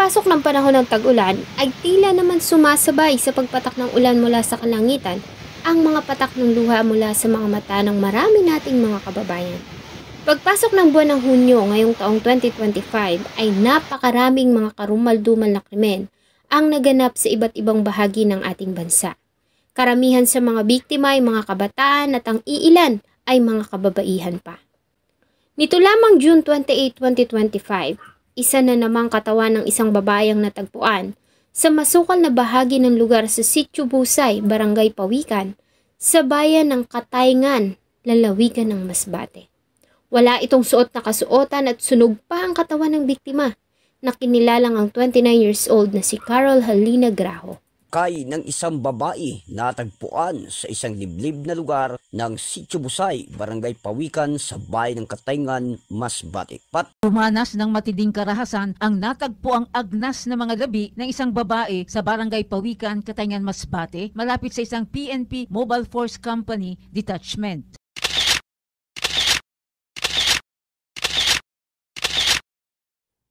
pagpasok ng panahon ng tag-ulan ay tila naman sumasabay sa pagpatak ng ulan mula sa kalangitan ang mga patak ng luha mula sa mga mata ng marami nating mga kababayan. Pagpasok ng buwan ng Hunyo ngayong taong 2025 ay napakaraming mga karumal-dumal na krimen ang naganap sa iba't ibang bahagi ng ating bansa. Karamihan sa mga biktima ay mga kabataan at ang iilan ay mga kababaihan pa. Nito lamang June 28, 2025, isa na namang katawan ng isang babayang natagpuan sa masukal na bahagi ng lugar sa Sitio Busay, Barangay Pawikan, sa bayan ng Katayngan, lalawigan ng Masbate. Wala itong suot na kasuotan at sunog pa ang katawan ng biktima na kinilalang ang 29 years old na si Carol Halina Graho. Kay ng isang babae natagpuan sa isang liblib na lugar ng Sitio Busay, Barangay Pawikan sa bayan ng Katayngan, Masbate. Pumanas ng matinding karahasan ang natagpuang agnas na mga labi ng isang babae sa Barangay Pawikan, Katayngan, Masbate, malapit sa isang PNP Mobile Force Company detachment.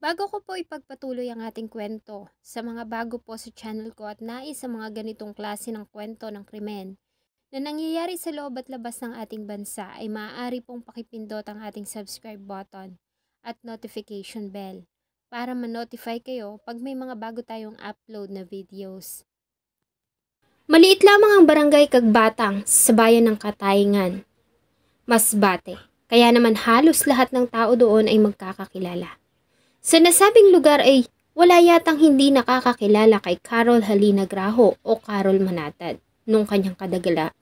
Bago ko po ipagpatuloy ang ating kwento, sa mga bago po sa channel ko at nais sa mga ganitong klase ng kwento ng krimen na nangyayari sa loob at labas ng ating bansa ay maaari pong pakipindot ang ating subscribe button at notification bell para ma-notify kayo pag may mga bago tayong upload na videos. Maliit lamang ang barangay Kagbatang sa bayan ng Katayngan, Masbate, kaya naman halos lahat ng tao doon ay magkakakilala. Sa nasabing lugar ay wala yatang hindi nakakakilala kay Carol Halina Graho o Carol Manatad nung kanyang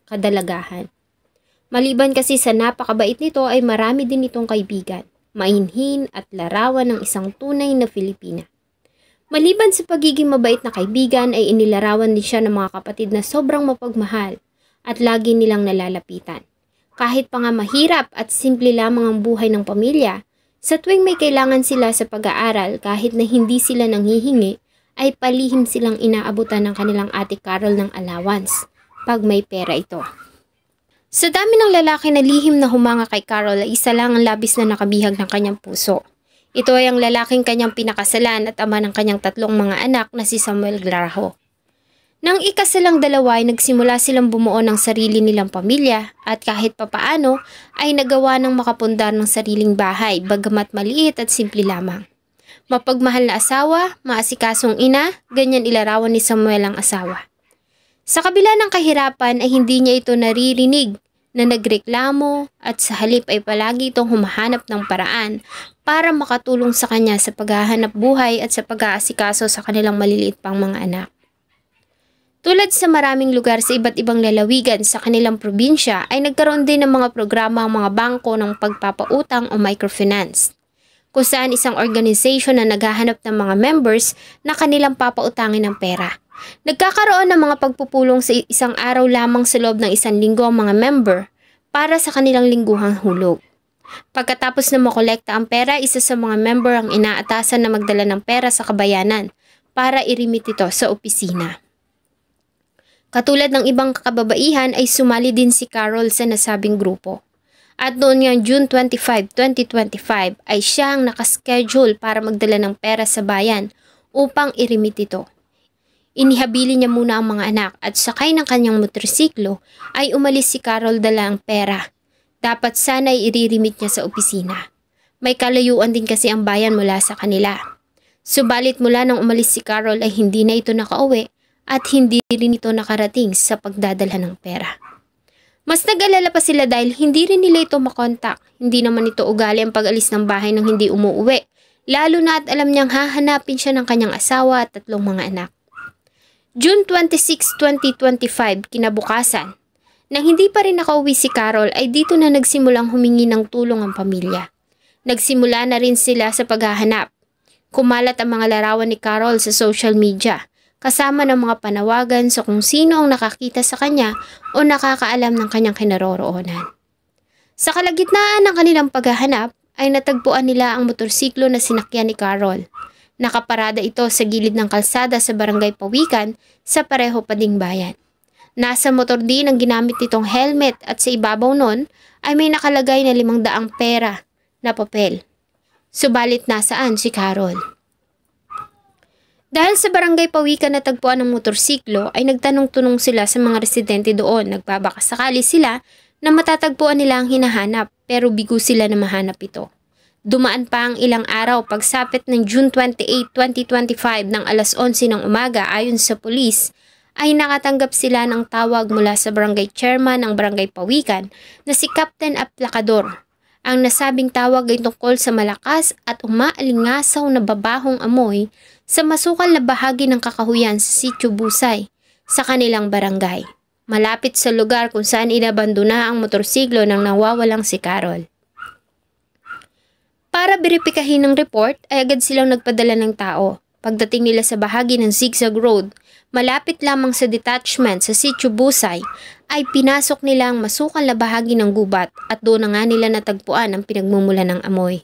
kadalagahan. Maliban kasi sa napakabait nito ay marami din itong kaibigan, mainhin at larawan ng isang tunay na Filipina. Maliban sa pagiging mabait na kaibigan ay inilarawan din siya ng mga kapatid na sobrang mapagmahal at lagi nilang nalalapitan. Kahit pa nga mahirap at simple lamang ang buhay ng pamilya, sa tuwing may kailangan sila sa pag-aaral kahit na hindi sila nanghihingi, ay palihim silang inaabutan ng kanilang ate Carol ng allowance pag may pera ito. Sa dami ng lalaki na lihim na humanga kay Carol ay isa lang ang labis na nakabihag ng kanyang puso. Ito ay ang lalaking kanyang pinakasalan at ama ng kanyang tatlong mga anak na si Samuel Graho. Nang ikasalang dalawa ay nagsimula silang bumuo ng sarili nilang pamilya at kahit papaano ay nagawa ng makapundar ng sariling bahay bagamat maliit at simple lamang. Mapagmahal na asawa, maasikasong ina, ganyan ilarawan ni Samuel ang asawa. Sa kabila ng kahirapan ay hindi niya ito naririnig na nagreklamo at sa halip ay palagi itong humahanap ng paraan para makatulong sa kanya sa paghahanap buhay at sa pag-aasikaso sa kanilang maliliit pang mga anak. Tulad sa maraming lugar sa iba't ibang lalawigan sa kanilang probinsya ay nagkaroon din ng mga programa ang mga bangko ng pagpapautang o microfinance, kung saan isang organization na naghahanap ng mga members na kanilang papautangin ng pera. Nagkakaroon ng mga pagpupulong sa isang araw lamang sa loob ng isang linggo ang mga member para sa kanilang lingguhang hulog. Pagkatapos na makolekta ang pera, isa sa mga member ang inaatasan na magdala ng pera sa kabayanan para i-remit ito sa opisina. Katulad ng ibang kababaihan ay sumali din si Carol sa nasabing grupo. At noon nga June 25, 2025 ay siya ang nakaschedule para magdala ng pera sa bayan upang i-remit ito. Inihabili niya muna ang mga anak at sakay ng kanyang motorsiklo ay umalis si Carol dala ang pera. Dapat sana ay i-remit niya sa opisina. May kalayuan din kasi ang bayan mula sa kanila. Subalit mula nang umalis si Carol ay hindi na ito nakauwi at hindi rin ito nakarating sa pagdadala ng pera. Mas nag-alala pa sila dahil hindi rin nila ito makontak. Hindi naman ito ugali ang pag-alis ng bahay nang hindi umuuwi, lalo na at alam niyang hahanapin siya ng kanyang asawa at tatlong mga anak. June 26, 2025, kinabukasan, nang hindi pa rin nakauwi si Carol ay dito na nagsimulang humingi ng tulong ang pamilya. Nagsimula na rin sila sa paghahanap. Kumalat ang mga larawan ni Carol sa social media, kasama ng mga panawagan sa kung sino ang nakakita sa kanya o nakakaalam ng kanyang kinaroroonan. Sa kalagitnaan ng kanilang paghahanap ay natagpuan nila ang motorsiklo na sinakyan ni Carol. Nakaparada ito sa gilid ng kalsada sa Barangay Pawikan sa pareho pa ding bayan. Nasa motor din ang ginamit nitong helmet at sa ibabaw nun ay may nakalagay na 500 pera na papel. Subalit nasaan si Carol? Dahil sa barangay Pawikan na tagpuan ng motorsiklo ay nagtanong-tunong sila sa mga residente doon. Nagbabaka sakali sila na matatagpuan nila ang hinahanap pero bigo sila na mahanap ito. Dumaan pa ang ilang araw pagsapit ng June 28, 2025 ng alas 11 ng umaga ayon sa pulis ay nakatanggap sila ng tawag mula sa barangay chairman ng barangay Pawikan na si Captain Aplacador. Ang nasabing tawag ay tungkol sa malakas at umaalingasaw na babahong amoy sa masukal na bahagi ng kakahuyan sa Sitio Busay sa kanilang barangay, malapit sa lugar kung saan inabandona ang motorsiklo ng nawawalang si Carol. Para beripikahin ng report ay agad silang nagpadala ng tao. Pagdating nila sa bahagi ng Zigzag Road, malapit lamang sa detachment sa Sitio Busay, ay pinasok nila ang masukal na bahagi ng gubat at doon na nga nila natagpuan ang pinagmumula ng amoy.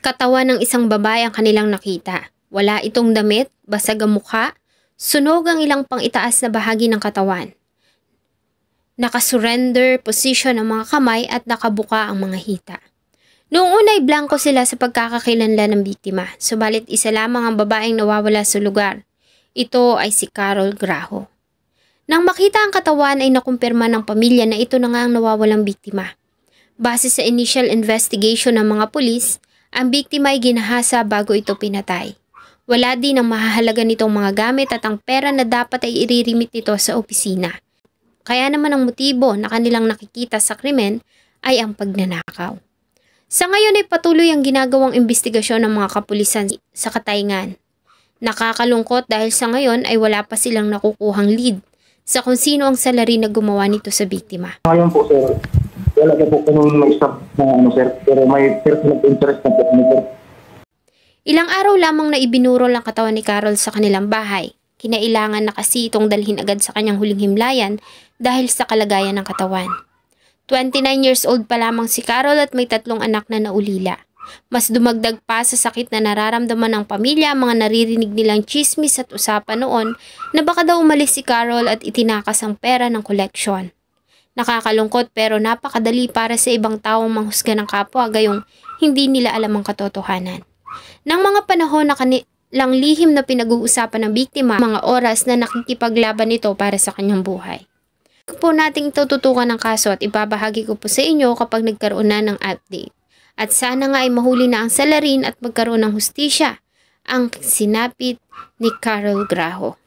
Katawan ng isang babae ang kanilang nakita. Wala itong damit, basag ang mukha, sunog ang ilang pang-itaas na bahagi ng katawan. Nakasurrender position ang mga kamay at nakabuka ang mga hita. Noong una ay blanco sila sa pagkakakilanlan ng biktima, subalit isa lamang ang babaeng nawawala sa lugar. Ito ay si Carol Graho. Nang makita ang katawan ay nakumpirma ng pamilya na ito na nga ang nawawalang biktima. Base sa initial investigation ng mga pulis, ang biktima ay ginahasa bago ito pinatay. Wala din ang mahahalaga nitong mga gamit at ang pera na dapat ay iririmit nito sa opisina. Kaya naman ang motibo na kanilang nakikita sa krimen ay ang pagnanakaw. Sa ngayon ay patuloy ang ginagawang investigasyon ng mga kapulisan sa Katayngan. Nakakalungkot dahil sa ngayon ay wala pa silang nakukuhang lead sa kung sino ang salari na gumawa nito sa biktima. Ngayon po sir, wala na po kami may stop na sir, pero may personal interest na po kami sir. Ilang araw lamang na ibinurol ang katawan ni Carol sa kanilang bahay. Kinailangan na kasi itong dalhin agad sa kanyang huling himlayan dahil sa kalagayan ng katawan. 29 years old pa lamang si Carol at may 3 anak na naulila. Mas dumagdag pa sa sakit na nararamdaman ng pamilya ang mga naririnig nilang chismis at usapan noon na baka daw umalis si Carol at itinakas ang pera ng koleksyon. Nakakalungkot pero napakadali para sa ibang taong manghusga ng kapwa gayong hindi nila alam ang katotohanan. Nang mga panahon na kanilang lihim na pinag-uusapan ng biktima, mga oras na nakikipaglaban nito para sa kanyang buhay. Po nating tututukan ng kaso at ibabahagi ko po sa inyo kapag nagkaroon na ng update. At sana nga ay mahuli na ang salarin at magkaroon ng hustisya ang sinapit ni Carol Graho.